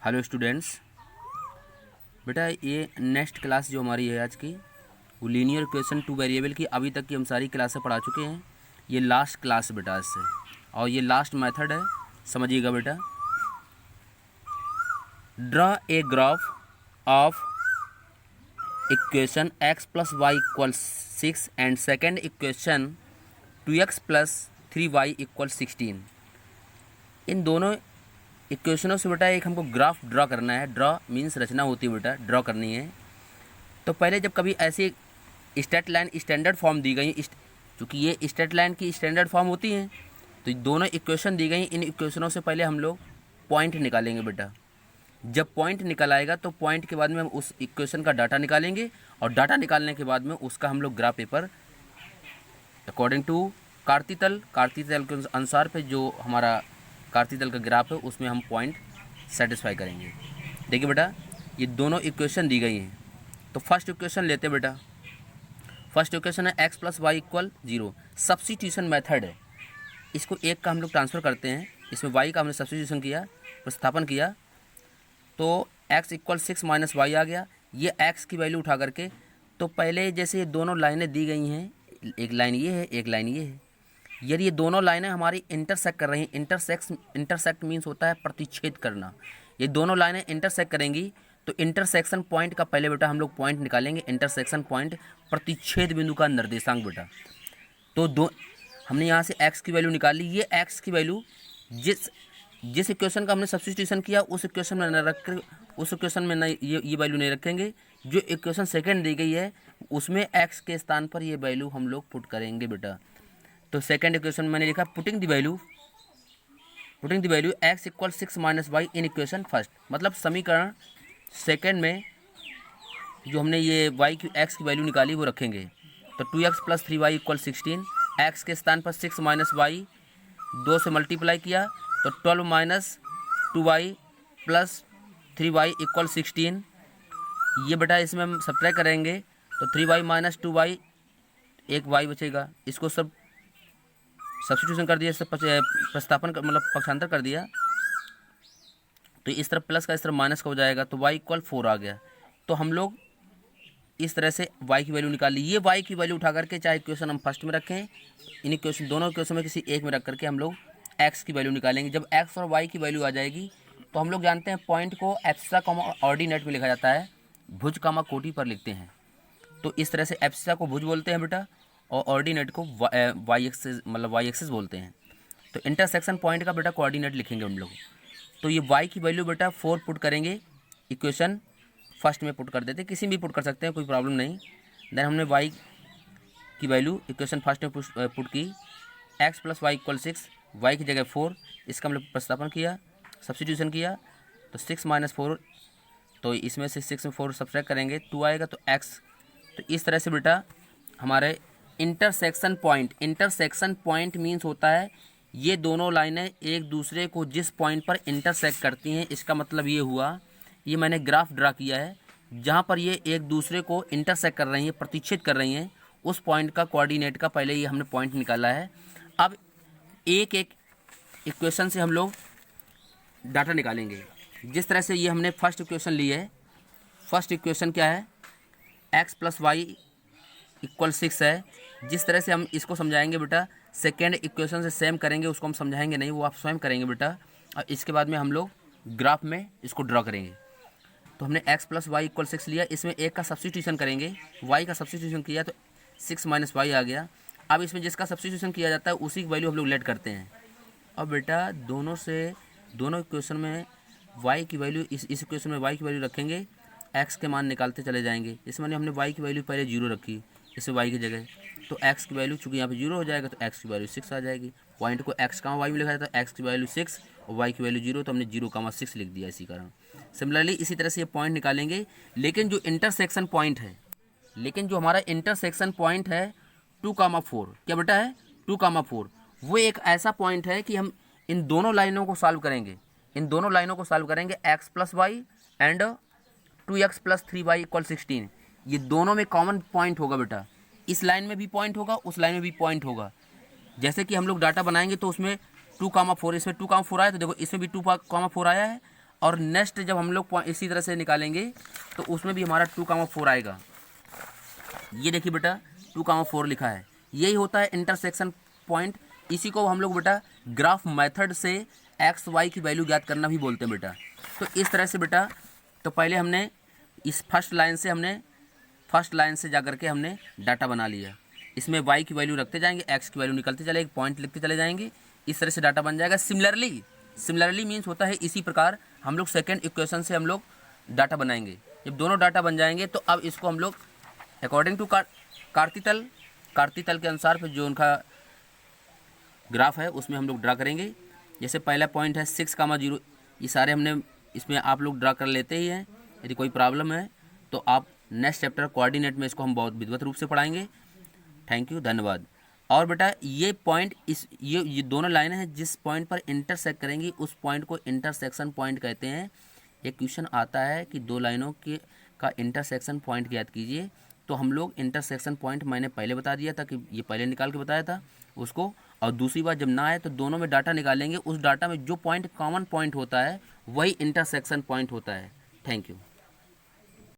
Hello students. बेटा ये next class जो हमारी है आज की वो लीनियर इक्वेशन टू वेरिएबल की अभी तक की हम सारी क्लासें पढ़ा चुके हैं। ये लास्ट क्लास है बेटा इससे, और ये लास्ट मेथड है, समझिएगा बेटा। Draw a graph of equation x plus y equal 6 and second equation 2x plus 3y equal 16। इन दोनों इक्वेशनों से बेटा एक हमको ग्राफ ड्रा करना है। ड्रा मीन्स रचना होती है बेटा, ड्रा करनी है। तो पहले जब कभी ऐसी स्ट्रेट लाइन स्टैंडर्ड फॉर्म दी गई, चूँकि ये स्ट्रेट लाइन की स्टैंडर्ड फॉर्म होती हैं, तो दोनों इक्वेशन दी गई। इन इक्वेशनों से पहले हम लोग पॉइंट निकालेंगे बेटा। जब पॉइंट निकल आएगा तो पॉइंट के बाद में हम उस इक्वेशन का डाटा निकालेंगे, और डाटा निकालने के बाद में उसका हम लोग ग्राफ पेपर अकॉर्डिंग टू कार्तीतल के अनुसार पे जो हमारा कार्तीतल का ग्राफ है उसमें हम पॉइंट सेटिस्फाई करेंगे। देखिए बेटा, ये दोनों इक्वेशन दी गई हैं। तो फर्स्ट इक्वेशन लेते हैं बेटा। फर्स्ट इक्वेशन है x plus y equal 0। Substitution method है। इसको एक का हम लोग ट्रांसफ़र करते हैं, इसमें y का हमने सब्स्टिट्यूशन किया, प्रतिस्थापन किया, तो x इक्वल 6 माइनस वाई आ गया। ये x की वैल्यू उठा करके, तो पहले जैसे ये दोनों लाइनें दी गई हैं, एक लाइन ये है, एक लाइन ये है। यदि ये दोनों लाइनें हमारी इंटरसेक्ट कर रही हैं, इंटरसेक्ट मीन्स होता है प्रतिच्छेद करना। ये दोनों लाइनें इंटरसेक्ट करेंगी तो इंटरसेक्शन पॉइंट का पहले बेटा हम लोग पॉइंट निकालेंगे। इंटरसेक्शन पॉइंट प्रतिच्छेद बिंदु का निर्देशांक बेटा। तो हमने यहाँ से x की वैल्यू निकाल ली। ये x की वैल्यू जिस इक्वेशन का हमने सब्स्टिट्यूशन किया उस इक्वेशन में न रख कर, उस इक्वेशन में न ये वैल्यू नहीं रखेंगे। जो इक्वेशन सेकेंड दी गई है उसमें x के स्थान पर ये वैल्यू हम लोग पुट करेंगे बेटा। तो सेकेंड इक्वेशन मैंने लिखा putting the value x equal 6 minus y in equation first. मतलब समीकरण सेकेंड में जो हमने ये x की वैल्यू निकाली वो रखेंगे। तो 2x plus 3y equal 16। x के स्थान पर 6 माइनस वाई 2 से मल्टीप्लाई किया तो 12 minus 2y plus 3y equal 16। ये बेटा इसमें हम सब्ट्रैक्ट करेंगे तो 3y माइनस 2y, एक y बचेगा। इसको सब सब्स्टिट्यूशन कर दिया, सब प्रतिस्थापन मतलब पक्षांतर कर दिया, तो इस तरफ प्लस का इस तरफ माइनस का हो जाएगा, तो y इक्वल 4 आ गया। तो हम लोग इस तरह से y की वैल्यू निकाल ली। ये y की वैल्यू उठा करके चाहे इक्वेशन हम फर्स्ट में रखें, इन इक्वेशन दोनों इक्वेशन में किसी एक में रख करके हम लोग x की वैल्यू निकालेंगे। जब x और y की वैल्यू आ जाएगी तो हम लोग जानते हैं पॉइंट को एब्सिसा कॉमा ऑर्डिनेट में लिखा जाता है, भुज कामा कोटि पर लिखते हैं। तो इस तरह से एब्सिसा को भुज बोलते हैं बेटा, और ऑर्डिनेट को वाई एक्सिस मतलब वाई एक्सिस बोलते हैं। तो इंटरसेक्शन पॉइंट का बेटा कोऑर्डिनेट लिखेंगे हम लोग। तो ये y की वैल्यू बेटा 4 पुट करेंगे, इक्वेशन फर्स्ट में पुट कर देते, किसी भी पुट कर सकते हैं, कोई प्रॉब्लम नहीं। देन हमने y की वैल्यू इक्वेशन फर्स्ट में पुट की, x plus y equal 6, y की जगह 4, इसका हम लोग प्रतिस्थापन किया, सब्स्टिट्यूशन किया, तो 6 माइनस 4, तो इसमें से 6 में 4 सब्ट्रैक्ट करेंगे, 2 आएगा तो x। तो इस तरह से बेटा हमारे इंटरसेक्शन पॉइंट मीन्स होता है ये दोनों लाइनें एक दूसरे को जिस पॉइंट पर इंटरसेक्ट करती हैं। इसका मतलब ये हुआ, ये मैंने ग्राफ ड्रा किया है जहाँ पर ये एक दूसरे को इंटरसेक्ट कर रही हैं, प्रतिच्छेद कर रही हैं, उस पॉइंट का कोऑर्डिनेट का पहले ये हमने पॉइंट निकाला है। अब एक एक इक्वेशन से हम लोग डाटा निकालेंगे। जिस तरह से ये हमने फर्स्ट इक्वेशन ली है, फर्स्ट इक्वेशन क्या है, x प्लस वाई इक्वल 6 है। जिस तरह से हम इसको समझाएंगे बेटा, सेकेंड इक्वेशन से सेम करेंगे, उसको हम समझाएंगे नहीं, वो आप स्वयं करेंगे बेटा। और इसके बाद में हम लोग ग्राफ में इसको ड्रा करेंगे। तो हमने x प्लस वाई इक्वल 6 लिया, इसमें एक का सब्स्टिट्यूशन करेंगे, y का सब्स्टिट्यूशन किया तो 6 माइनस वाई आ गया। अब इसमें जिसका सब्स्टिट्यूशन किया जाता है उसी की वैल्यू हम लोग लेट करते हैं। अब बेटा दोनों इक्वेशन में y की वैल्यू, इस इक्वेशन में y की वैल्यू रखेंगे, x के मान निकालते चले जाएंगे। इसमें हमने y की वैल्यू पहले 0 रखी, इसमें y की जगह, तो x की वैल्यू चूँकि यहाँ पे 0 हो जाएगा तो x की वैल्यू 6 आ जाएगी। पॉइंट को x का y में लिखा जाता है, x की वैल्यू 6 और y की वैल्यू 0, तो हमने 0,6 लिख दिया इसी कारण। सिमिलरली इसी तरह से ये पॉइंट निकालेंगे। लेकिन जो हमारा इंटरसेक्शन पॉइंट है 2,4, क्या बेटा है 2,4, वो एक ऐसा पॉइंट है कि हम इन दोनों लाइनों को सॉल्व करेंगे। x plus y and 2x plus 3y equal 16। ये दोनों में कॉमन पॉइंट होगा बेटा, इस लाइन में भी पॉइंट होगा, उस लाइन में भी पॉइंट होगा। जैसे कि हम लोग डाटा बनाएंगे तो उसमें 2,4, इसमें 2,4 आया, तो देखो इसमें भी 2,4 आया है, और नेक्स्ट जब हम लोग इसी तरह से निकालेंगे तो उसमें भी हमारा 2,4 आएगा। ये देखिए बेटा 2,4 लिखा है, यही होता है इंटरसेक्शन पॉइंट। इसी को हम लोग बेटा ग्राफ मेथड से एक्स वाई की वैल्यू ज्ञात करना भी बोलते हैं बेटा। तो इस तरह से बेटा, तो पहले हमने इस फर्स्ट लाइन से जा करके हमने डाटा बना लिया। इसमें वाई की वैल्यू रखते जाएंगे, एक्स की वैल्यू निकलते चले, एक पॉइंट लिखते चले जाएंगे, इस तरह से डाटा बन जाएगा। सिमिलरली मीन्स होता है इसी प्रकार हम लोग सेकेंड इक्वेशन से हम लोग डाटा बनाएंगे। जब दोनों डाटा बन जाएंगे तो अब इसको हम लोग अकॉर्डिंग टू कार्ती तल के अनुसार फिर जो उनका ग्राफ है उसमें हम लोग ड्रा करेंगे। जैसे पहला पॉइंट है 6,0, ये सारे हमने इसमें आप लोग ड्रा कर लेते ही हैं। यदि कोई प्रॉब्लम है तो आप नेक्स्ट चैप्टर कोऑर्डिनेट में इसको हम बहुत विधिवत रूप से पढ़ाएंगे। थैंक यू, धन्यवाद। और बेटा ये पॉइंट ये दोनों लाइनें हैं जिस पॉइंट पर इंटरसेक्ट करेंगी उस पॉइंट को इंटरसेक्शन पॉइंट कहते हैं। एक क्वेश्चन आता है कि दो लाइनों के का इंटरसेक्शन पॉइंट ज्ञात कीजिए, तो हम लोग इंटरसेक्शन पॉइंट मैंने पहले बता दिया था कि ये पहले निकाल के बताया था उसको, और दूसरी बार जब ना आए तो दोनों में डाटा निकालेंगे, उस डाटा में जो पॉइंट कॉमन पॉइंट होता है वही इंटरसेक्शन पॉइंट होता है। Thank you.